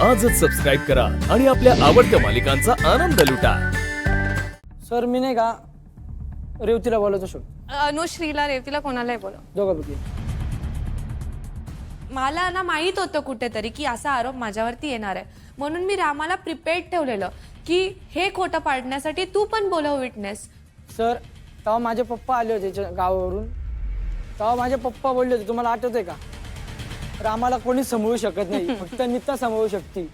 आजच सबस्क्राईब करा आणि आपल्या आवडत्या मालिकांचा आनंद लुटा। सर मी नाही का रेवतीला बोलवतो शकतो अनुश्रीला रेवतीला कोणालाही बोलव दोघांपैकी मला ना माहित होतं कुठेतरी की असा आरोप माझ्यावरती येणार आहे म्हणून मी रामाला प्रिपेअर्ड ठेवलेलं की हे खोटं पाडण्यासाठी तू पण बोलव विटनेस। सर तेव्हा माझे पप्पा आले होते गावावरून तेव्हा माझे पप्पा बोलले होते तुम्हाला आठवतंय का रामाला कोणी सांभाळू शकत नाही फक्त नीता सांभाळू शकते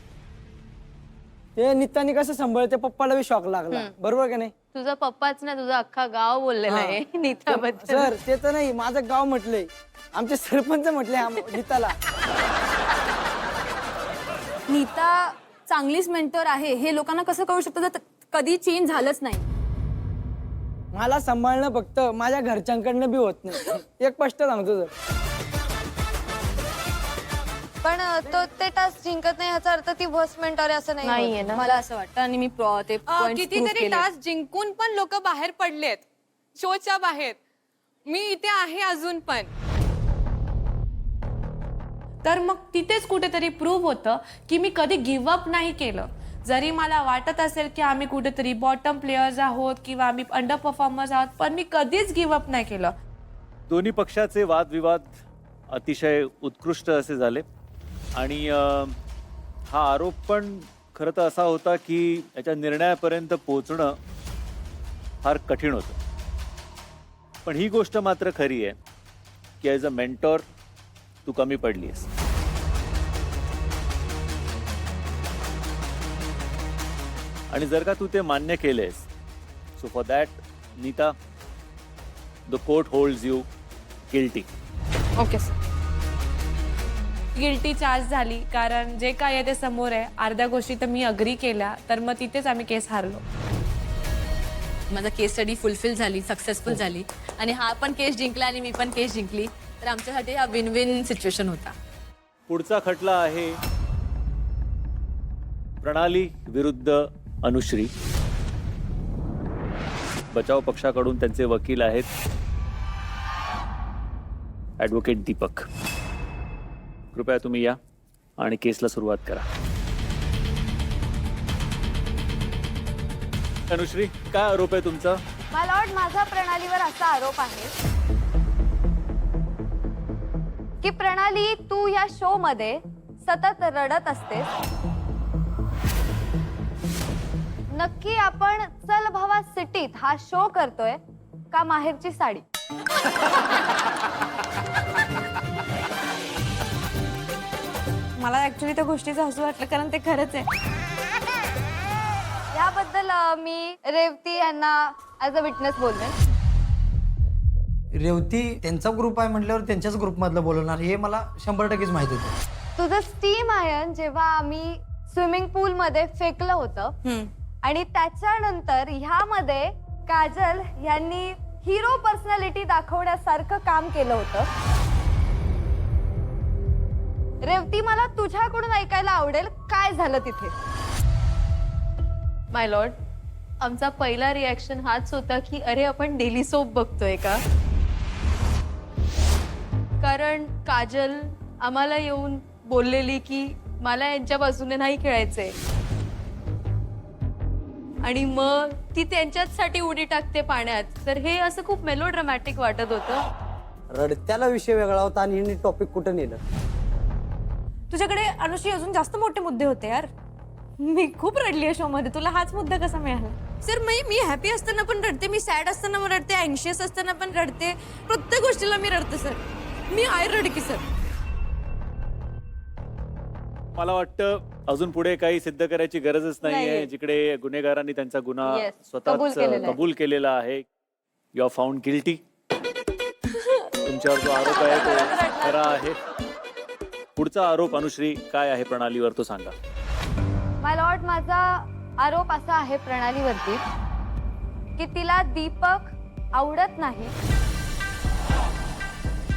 ते नीतानी कसं सांभाळते पप्पाला बी शॉक लागला बरोबर का नाही तुझा पप्पाच ना तुझा अख्खा गाव बोललेला आहे नीताबद्दल। सर ते तर नाही माझं गाव म्हटलंय आमचे सरपंच म्हटले नीताला नीता चांगलीच मेंटर आहे हे लोकांना कसं कळू शकतं जर कधी चेंज झालंच नाही। मला सांभाळणं फक्त माझ्या घरच्यांकडनं बी होत नाही एक स्पष्ट सांगतो सर पण तो ते टास्क जिंकत नाही ह्याचा अर्थ ती वर्स्ट मेंटर आहे असं नाहीये ना। मला असं वाटतं आणि मी ते points prove कितीतरी केले. टास्क जिंकून पण लोक बाहेर पडलेत शोच्या बाहेर मी इथे आहे अजून पण तर मग तिथेच कुठेतरी प्रूव्ह होतं की मी कधी गिव्ह अप नाही केलं जरी मला वाटत असेल की आम्ही कुठेतरी बॉटम प्लेयर्स आहोत किंवा आम्ही अंडर परफॉर्मर्स आहोत पण मी कधीच गिव्ह अप नाही केलं। दोन्ही पक्षाचे वादविवाद अतिशय उत्कृष्ट असे झाले आणि हा आरोप पण खरं तर असा होता की याच्या निर्णयापर्यंत पोहोचणं फार कठीण होतं पण ही गोष्ट मात्र खरी आहे की ॲज अ मेंटॉर तू कमी पडली आहेस आणि जर का तू ते मान्य केलेस so for that Neeta the court holds you guilty. Okay sir guilty charge झाली कारण जे काय आहे ते समोर आहे अर्ध्या गोष्टी तर मी अग्री केल्या तर मग तिथेच आम्ही केस हारलो। माझा केस स्टडी फुलफिल झाली सक्सेसफुल झाली आणि हा पण केस जिंकला आणि मी पण केस जिंकली तर आमच्यासाठी हा विन विन सिच्युएशन होता। पुढचा खटला आहे प्रणाली विरुद्ध अनुश्री। बचाव पक्षाकडून त्यांचे वकील आहेत ॲडव्होकेट दीपक। कृपया तुम्ही या आणि केसला सुरुवात करा। अनुश्री काय आरोप आहे तुमचा? मला वाटतं माझा प्रणालीवर असा आरोप आहे की प्रणाली तू या शो मध्ये सतत रडत असतेस। नक्की आपण चल भावा सिटीत हा शो करतोय का माहेरची साडी? मला ऍक्च्युली त्या गोष्टीचं हसू वाटलं कारण ते खरंच आहे। याबद्दल मी रेवती यांना ऍज अ विटनेस बोलते। रेवती त्यांचा ग्रुप आहे म्हटल्यावर त्यांच्याच ग्रुपमधलं बोलवणार हे मला 100% माहित होतं। तुझं स्टीम आयन जेव्हा आम्ही स्विमिंग पूल मध्ये फेकलं होतं आणि त्याच्यानंतर ह्यामध्ये काजल यांनी हिरो पर्सनॅलिटी दाखवण्यासारखं काम केलं होतं। रेवती मला तुझ्याकडून ऐकायला आवडेल काय झालं तिथे? माय लॉर्ड आमचा पहिला रिॲक्शन हाच होता की अरे आपण डेली सोप बघतोय का कारण काजल आम्हाला येऊन बोललेली की मला यांच्या बाजूने नाही खेळायचंय आणि मग ती त्यांच्याचसाठी उडी टाकते पाण्यात तर हे असं खूप मेलोड्रामॅटिक वाटत होतं। रडत्याला विषय वेगळा होता आणि हिने टॉपिक कुठं नेलं? तुझ्याकडे अनुश्री अजून जास्त मोठे मुद्दे होते यार मी खूप रडली आहे शो मध्ये तुला हाच मुद्दा कसा मिळाला? सर मी हॅपी असताना पण रडते मी सॅड असताना पण रडते अँशियस असताना पण रडते प्रत्येक गोष्टीला मी रडते सर मी आहे रडकी सर। मला वाटतं अजून पुढे काही सिद्ध करायची गरजच नाहीये जिकडे गुन्हेगारांनी त्यांचा गुन्हा स्वतःच कबूल केलेला आहे। You are found guilty. तुमच्यावर जो आरोप आहे तो खरा आहे। पुढचा आरोप अनुश्री काय आहे प्रणालीवर तो सांगा। माय लॉर्ड माझा आरोप असा आहे प्रणालीवरती की तिला दीपक आवडत नाही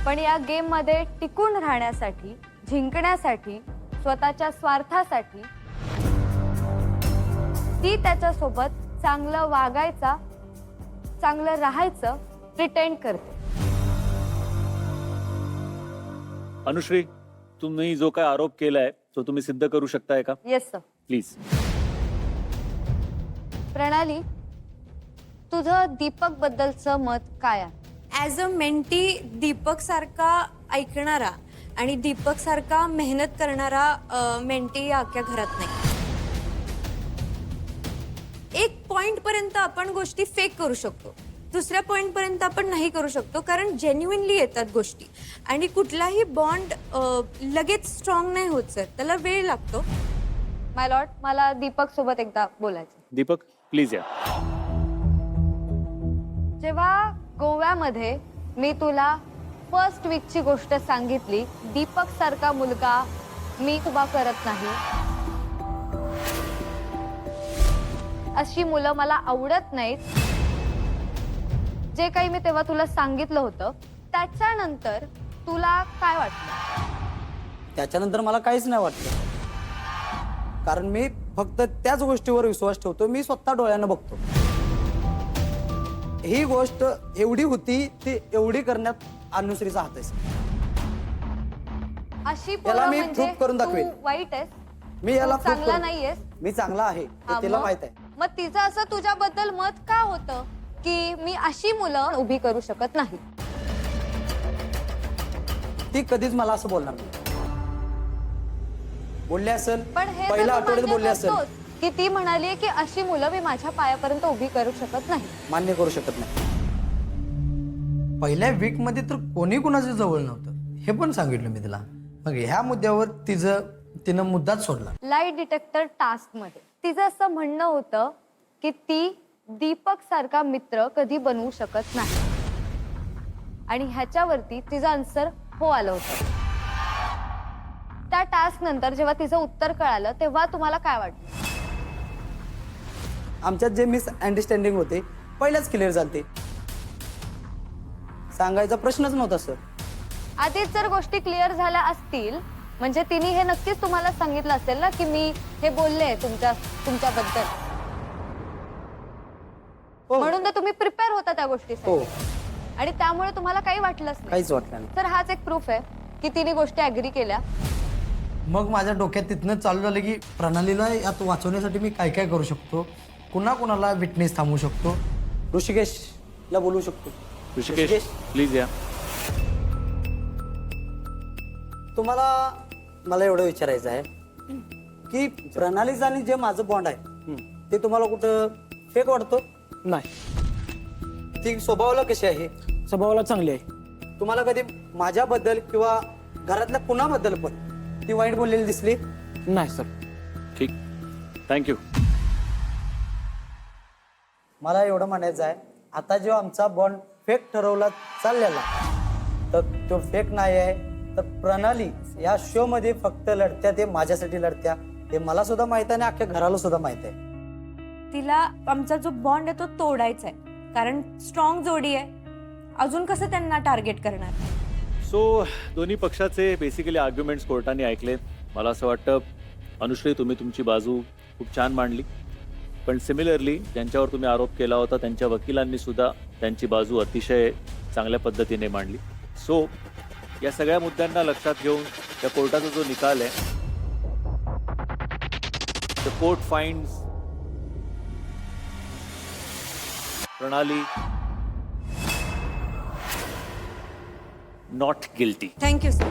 पण या गेम मध्ये टिकून राहण्यासाठी जिंकण्यासाठी स्वतःच्या स्वार्थासाठी ती त्याच्यासोबत चांगलं वागायचा चांगलं राहायचं प्रिटेंड करते। अनुश्री तुम्ही जो काय आरोप केलाय तो तुम्ही सिद्ध करू शकताय का येस सर. प्लीज. प्रणाली, तुझं दीपक बद्दलचं मत काय आहे? ॲज अ मेंटी दीपक सारखा ऐकणारा आणि दीपक सारखा मेहनत करणारा मेंटी या अख्ख्या घरात नाही. एक पॉइंट पर्यंत आपण गोष्टी फेक करू शकतो, दुसऱ्या पॉइंट पर्यंत आपण नाही करू शकतो, कारण जेन्युइनली येतात गोष्टी आणि कुठलाही बॉन्ड लगेच स्ट्रॉंग नाही होत सर, त्याला वेळ लागतो. माय लॉर्ड, मला दीपक सोबत एकदा बोलायचं. दीपक प्लीज या. जेव्हा गोव्यामध्ये मी तुला फर्स्ट वीकची गोष्ट सांगितली, दीपक सारखा मुलगा मी उभा करत नाही, अशी मुलं मला आवडत नाहीत, जे काही मी तेव्हा तुला सांगितलं होतं, त्याच्यानंतर तुला काय वाटलं? त्याच्यानंतर मला काहीच नाही वाटलं, कारण मी फक्त त्याच गोष्टीवर विश्वास ठेवतो, मी स्वतः डोळ्यानं बघतो. ही गोष्ट एवढी होती, ती एवढी करण्यात अनुश्रीचा हात आहे. अशी याला पोरं मी म्हणजे proof करून दाखवेन. तू वाईट आहेस, मी याला तू proof चांगला करून- नाहीयेस. मी चांगला आहे हा, हे तिला मग? माहित आहे. मग तिचं असं तुझ्याबद्दल मत का होतं की मी अशी मुलं उभी करू शकत नाही? ती कधीच मला असं बोलणार नाही. बोलले असेल, पण हे तर पहिल्या तू आठवड्यात मान्य बोलले असेल, करतोस की ती म्हणाली की अशी मुलं मी माझ्या पायापर्यंत उभी करू शकत नाही. मान्य करू शकत नाही. पहिल्या वीक मध्ये तर कोणी कुणाच्या जवळ नव्हतं, हे पण सांगितलं मी तिला. मग ह्या मुद्द्यावर तिनं मुद्दाच सोडला. लाईट डिटेक्टर टास्क मध्ये तिचं असं म्हणणं होतं की ती दीपक सारखा मित्र कधी बनवू शकत नाही, आणि ह्याच्यावरती तिचं आन्सर हो आलं होतं. त्या टास्क नंतर जेव्हा तिचं उत्तर कळालं तेव्हा तुम्हाला काय वाटलं? आमच्यात जे मिसअंडरस्टँडिंग होते पहिल्याच क्लिअर झालते. सांगायचा प्रश्नच नव्हता सर. आधीच जर गोष्टी क्लिअर झाल्या असतील म्हणजे तिने हे नक्कीच तुम्हाला सांगितलं असेल ना की मी हे बोलले तुमच्याबद्दल, हो. म्हणून तर तुम्ही प्रिपेअर होता त्या हो, गोष्टीसाठी, आणि त्यामुळे तुम्हाला काही वाटलंच नाही. काहीच वाटलं नाही. तर हाच एक प्रूफ आहे की तिने गोष्टी अग्री केल्या. मग माझ्या डोक्यात तिथनं चालू झालं की प्रणालीला यात वाचवण्यासाठी मी काय काय करू शकतो, कुणाला विटनेस थांबवू शकतो, ऋषिकेशला बोलू शकतो. ऋषिकेश प्लीज या. तुम्हाला मला एवढं विचारायचं आहे की प्रणालीचं आणि जे माझं बॉन्ड आहे ते तुम्हाला कुठं फेक वाटतो? नाही, ती स्वभावाला कशी आहे? स्वभावाला चांगली आहे. तुम्हाला कधी माझ्याबद्दल किंवा घरातल्या कुणाबद्दल पण ती वाईट बोललेली दिसली? नाही सर. ठीक, थँक्यू. मला एवढं म्हणायचं आहे, आता जेव्हा आमचा बॉन्ड फेक ठरवला चाललेला, तर तो फेक नाही आहे. तर प्रणाली या शो मध्ये फक्त लढत्या, ते माझ्यासाठी लढत्या, हे मला सुद्धा माहित आहे आणि अख्ख्या घराला सुद्धा माहित आहे. तिला आमचा जो बॉन्ड आहे तो तोडायचा आहे, कारण स्ट्रॉंग जोडी आहे, अजून कसं त्यांना टार्गेट करणार? सो दोन्ही पक्षाचे बेसिकली आर्ग्युमेंट्स कोर्टाने ऐकले. मला असं वाटतं अनुश्री तुम्ही तुमची बाजू खूप छान मांडली, पण सिमिलरली ज्यांच्यावर तुम्ही आरोप केला होता त्यांच्या वकिलांनी सुद्धा त्यांची बाजू अतिशय चांगल्या पद्धतीने मांडली. सो या सगळ्या मुद्द्यांना लक्षात घेऊन त्या कोर्टाचा जो निकाल आहे, द कोर्ट फाइंड्स प्रणाली नॉट गिल्टी. Thank you sir.